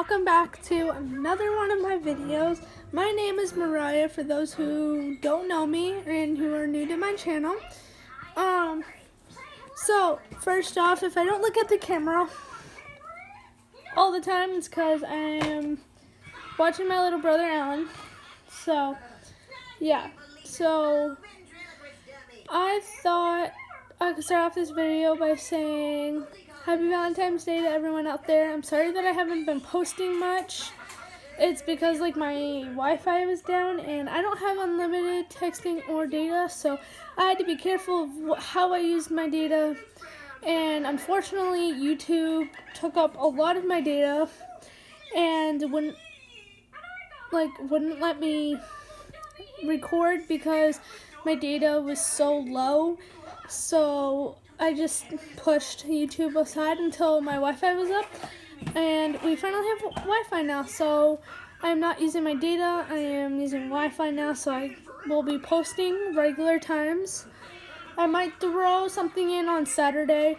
welcome back to another one of my videos. My name is Mariah for those who don't know me and who are new to my channel. So first off, if I don't look at the camera all the time, it's because I am watching my little brother Alan. So yeah, so I thought I could start off this video by saying Happy Valentine's Day to everyone out there. I'm sorry that I haven't been posting much. It's because my Wi-Fi was down and I don't have unlimited texting or data, so I had to be careful of how I used my data. And unfortunately, YouTube took up a lot of my data and wouldn't let me record because my data was so low. So I just pushed YouTube aside until my Wi-Fi was up, and we finally have Wi-Fi now, so I'm not using my data, I am using Wi-Fi now, so I will be posting regular times. I might throw something in on Saturday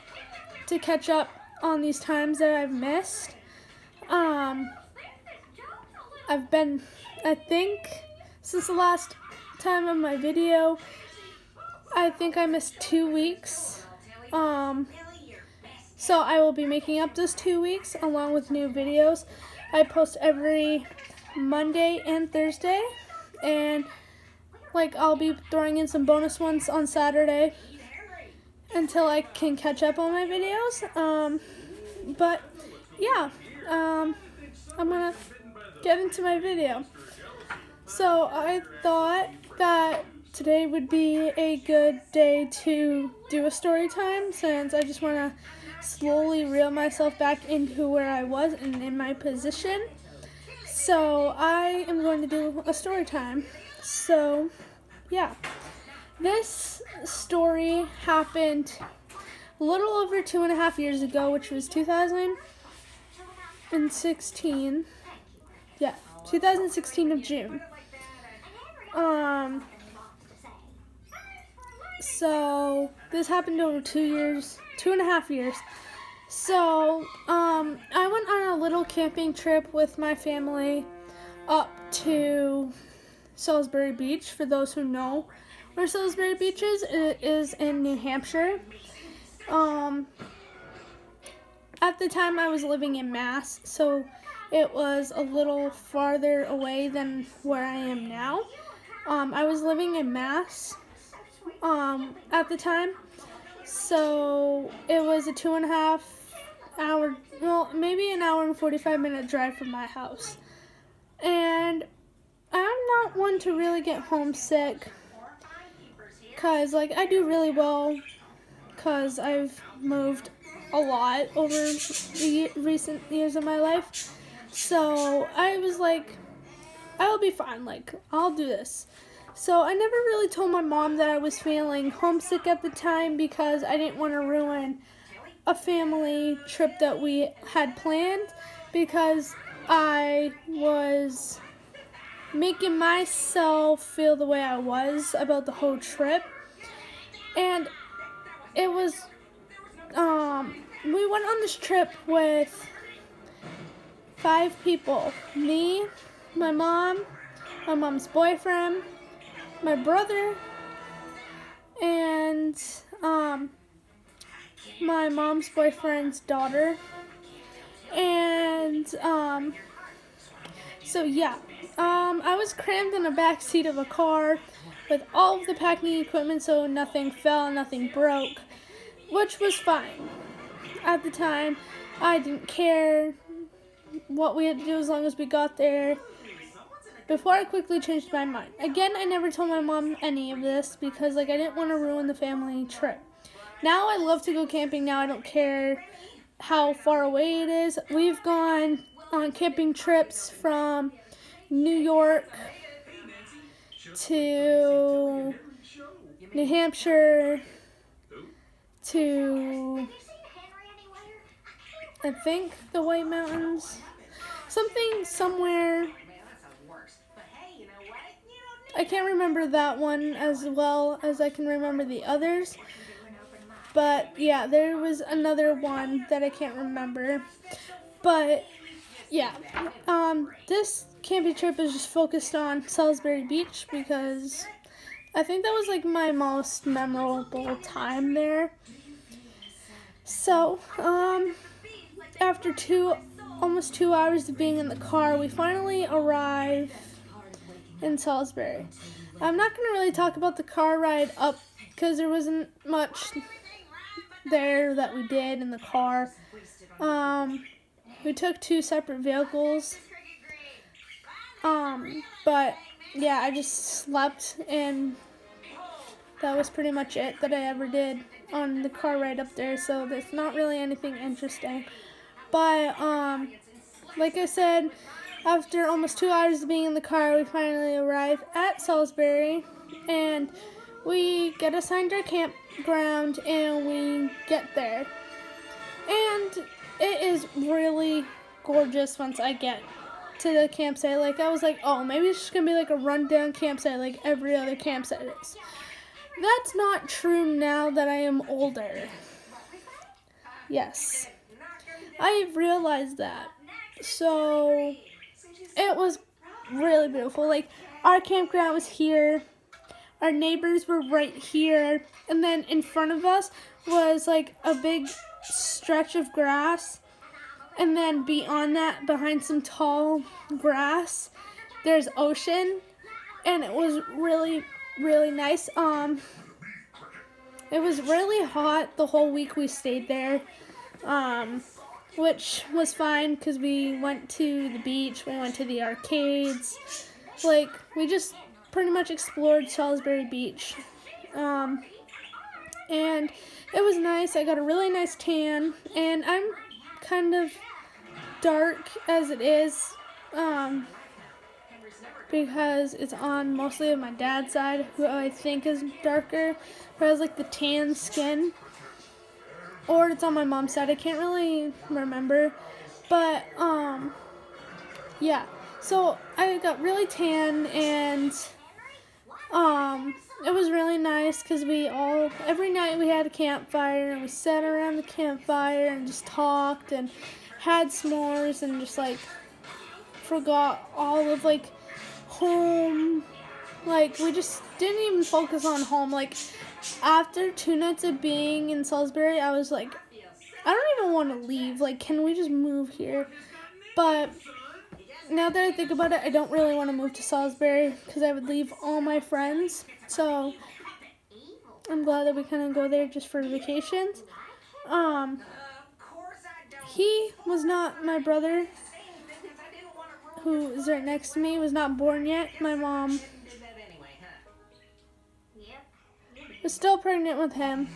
to catch up on these times that I've missed. I think, since the last time of my video, I think I missed 2 weeks. So I will be making up those 2 weeks along with new videos. I post every Monday and Thursday, and I'll be throwing in some bonus ones on Saturday until I can catch up on my videos. But yeah, I'm gonna get into my video. So I thought that today would be a good day to do a story time, since I just want to slowly reel myself back into where I was and in my position. So I am going to do a story time. So yeah, this story happened a little over 2.5 years ago, which was 2016. Yeah, 2016 of June. So this happened over 2.5 years. So I went on a little camping trip with my family up to Salisbury Beach. For those who know where Salisbury Beach is, it is in New Hampshire. At the time I was living in Mass, so it was a little farther away than where I am now. I was living in Mass at the time, so it was a 2.5 hour, well, maybe an hour and 45-minute drive from my house. And I'm not one to really get homesick, because I do really well, because I've moved a lot over the recent years of my life. So I was I'll be fine, I'll do this. So I never really told my mom that I was feeling homesick at the time, because I didn't want to ruin a family trip that we had planned, because I was making myself feel the way I was about the whole trip. And it was, we went on this trip with 5 people. Me, my mom's boyfriend, my brother, and my mom's boyfriend's daughter. And so yeah, I was crammed in the back seat of a car with all of the packing equipment, so nothing fell, nothing broke, which was fine. At the time, I didn't care what we had to do as long as we got there, before I quickly changed my mind. Again, I never told my mom any of this, because I didn't want to ruin the family trip. Now I love to go camping. Now I don't care how far away it is. We've gone on camping trips from New York to New Hampshire to, I think, the White Mountains. Somewhere. I can't remember that one as well as I can remember the others. But yeah, there was another one that I can't remember. But yeah, this camping trip is just focused on Salisbury Beach because I think that was like my most memorable time there. So, after almost 2 hours of being in the car, we finally arrive in Salisbury. I'm not going to really talk about the car ride up because there wasn't much there that we did in the car. We took 2 separate vehicles. But yeah, I just slept, and that was pretty much it that I ever did on the car ride up there, so there's not really anything interesting. But like I said, after almost 2 hours of being in the car, we finally arrive at Salisbury, and we get assigned our campground, and we get there. And it is really gorgeous once I get to the campsite. Like, I was like, oh, maybe it's just gonna be like a rundown campsite like every other campsite is. That's not true now that I am older. Yes, I've realized that. So it was really beautiful. Like, our campground was here, our neighbors were right here, and then in front of us was like a big stretch of grass, and then beyond that, behind some tall grass, there's ocean, and it was really, really nice. It was really hot the whole week we stayed there, which was fine because we went to the beach, we went to the arcades, like, we just pretty much explored Salisbury Beach, and it was nice. I got a really nice tan, and I'm kind of dark as it is, because it's on mostly of my dad's side, who I think is darker, who has like the tan skin, or it's on my mom's side. I can't really remember, but yeah. So I got really tan, and it was really nice because every night we had a campfire, and we sat around the campfire and just talked and had s'mores and just like forgot all of like home. Like, we just didn't even focus on home. Like, after 2 nights of being in Salisbury, I was like, I don't even want to leave. Like, can we just move here? But now that I think about it, I don't really want to move to Salisbury because I would leave all my friends. So I'm glad that we kind of go there just for vacations. He was not, my brother, who is right next to me, was not born yet. My mom was still pregnant with him.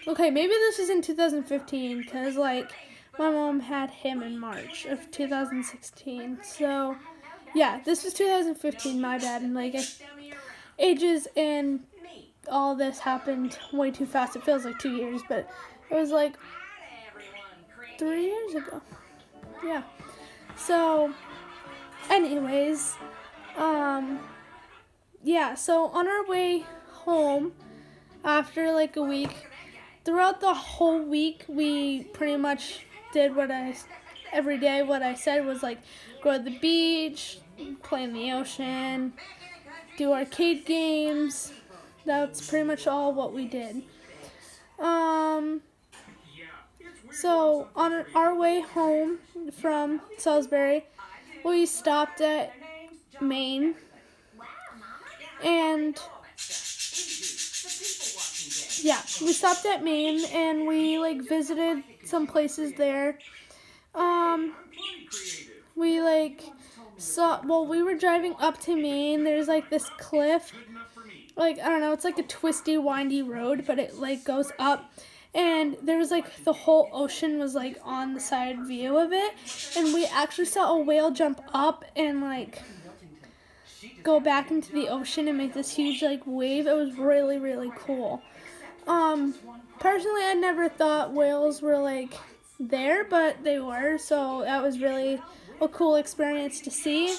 Okay, maybe this is in 2015 because, like, my mom had him in March of 2016. So, yeah, this was 2015, my bad. And, like, ages and all this happened way too fast. It feels like 2 years, but it was, like, 3 years ago. Yeah. So, anyways, yeah, so on our way home, after, like, a week, throughout the whole week, we pretty much did every day what I said was, like, go to the beach, play in the ocean, do arcade games. That's pretty much all what we did. So on our way home from Salisbury, we stopped at Maine, and yeah, we stopped at Maine, and we like visited some places there. We like we were driving up to Maine. There's like this cliff, like, I don't know, it's like a twisty, windy road, but it like goes up. And there was like the whole ocean was like on the side view of it, and we actually saw a whale jump up and like go back into the ocean and make this huge like wave. It was really, really cool. Personally, I never thought whales were like there, but they were, so that was really a cool experience to see.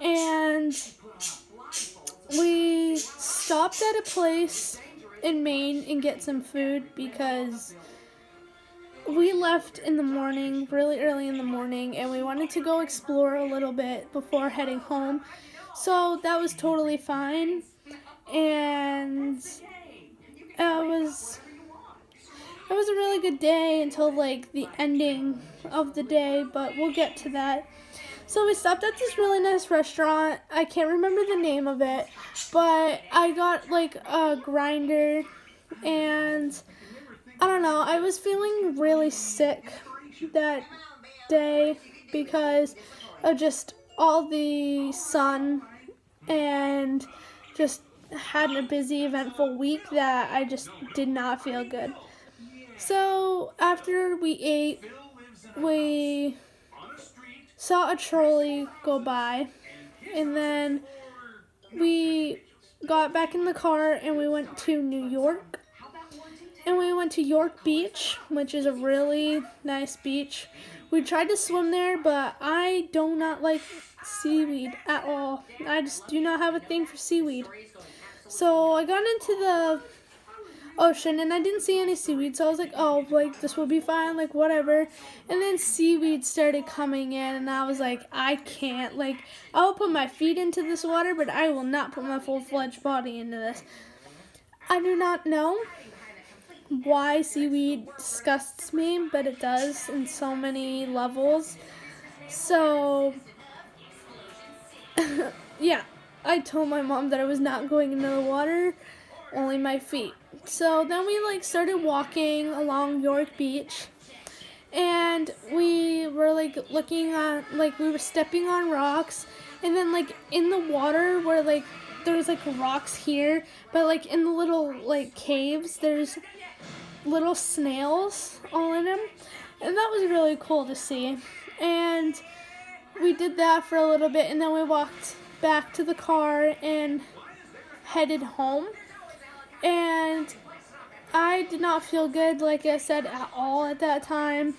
And we stopped at a place in Maine and get some food because we left in the morning, really early in the morning, and we wanted to go explore a little bit before heading home. So that was totally fine. And it was a really good day until like the ending of the day, but we'll get to that. So we stopped at this really nice restaurant. I can't remember the name of it, but I got like a grinder, and I don't know, I was feeling really sick that day because of just all the sun and just had a busy, eventful week that I just did not feel good. So after we ate, we saw a trolley go by, and then we got back in the car and we went to New York. And we went to York Beach, which is a really nice beach. We tried to swim there, but I do not like seaweed at all. I just do not have a thing for seaweed. So I got into the ocean and I didn't see any seaweed, so I was like, oh, like this will be fine, like whatever. And then seaweed started coming in and I was like, I can't, like I'll put my feet into this water, but I will not put my full-fledged body into this. I do not know why seaweed disgusts me, but it does in so many levels. So yeah, I told my mom that I was not going into the water, only my feet. So then we like started walking along York Beach, and we were like looking at, like we were stepping on rocks, and then like in the water where like there's like rocks here, but like in the little like caves there's little snails all in them, and that was really cool to see. And we did that for a little bit, and then we walked back to the car and headed home. And I did not feel good, like I said, at all at that time.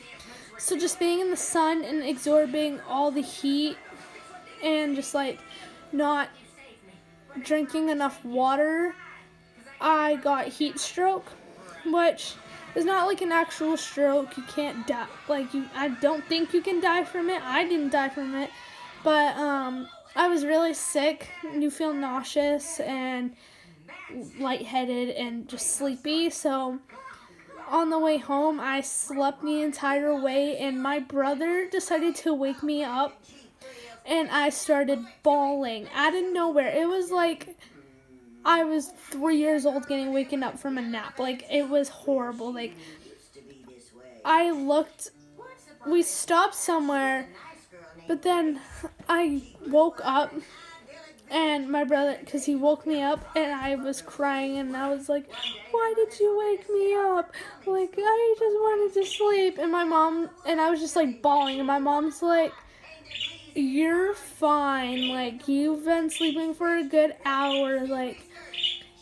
So just being in the sun and absorbing all the heat and just like not drinking enough water, I got heat stroke, which is not like an actual stroke. You can't die. I don't think you can die from it. I didn't die from it, but I was really sick. You feel nauseous and lightheaded and just sleepy. So on the way home, I slept the entire way, and my brother decided to wake me up, and I started bawling out of nowhere. It was like I was 3 years old getting waken up from a nap. Like, it was horrible. Like, we stopped somewhere, but then I woke up, and my brother, because he woke me up, and I was crying, and I was like, why did you wake me up? Like, I just wanted to sleep. And I was just like bawling, and my mom's like, you're fine. Like, you've been sleeping for a good hour. Like,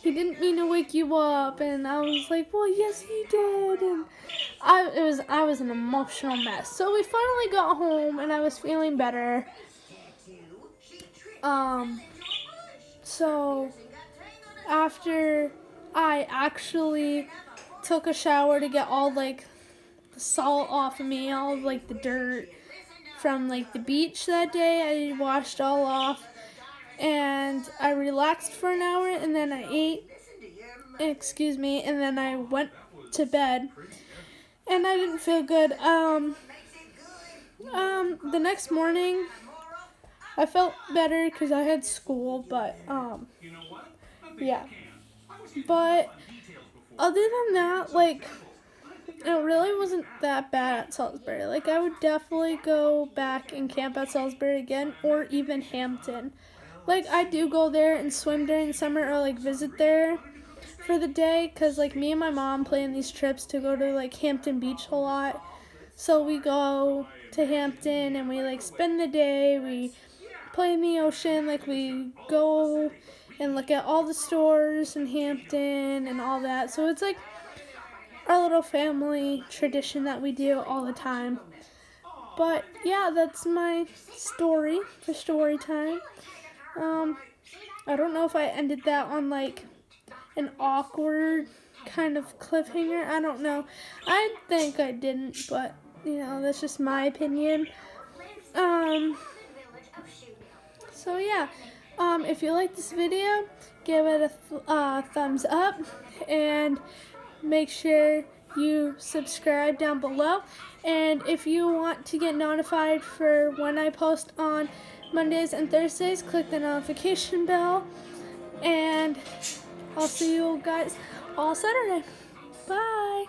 he didn't mean to wake you up. And I was like, well, yes, he did. And I was an emotional mess. So we finally got home, and I was feeling better. So after I actually took a shower to get all like the salt off of me, all of like the dirt from like the beach that day, I washed all off, and I relaxed for an hour, and then I ate, and then I went to bed, and I didn't feel good. The next morning I felt better because I had school, but yeah. But other than that, like, it really wasn't that bad at Salisbury. Like, I would definitely go back and camp at Salisbury again, or even Hampton. Like, I do go there and swim during the summer, or like visit there for the day, because like me and my mom plan these trips to go to like Hampton Beach a lot. So we go to Hampton and we like spend the day, we play in the ocean, like we go and look at all the stores in Hampton and all that. So it's like our little family tradition that we do all the time. But yeah, that's my story for story time. I don't know if I ended that on like an awkward kind of cliffhanger. I don't know. I think I didn't, but you know, that's just my opinion. So yeah, if you like this video, give it a thumbs up and make sure you subscribe down below. And if you want to get notified for when I post on Mondays and Thursdays, click the notification bell. And I'll see you guys all Saturday. Bye.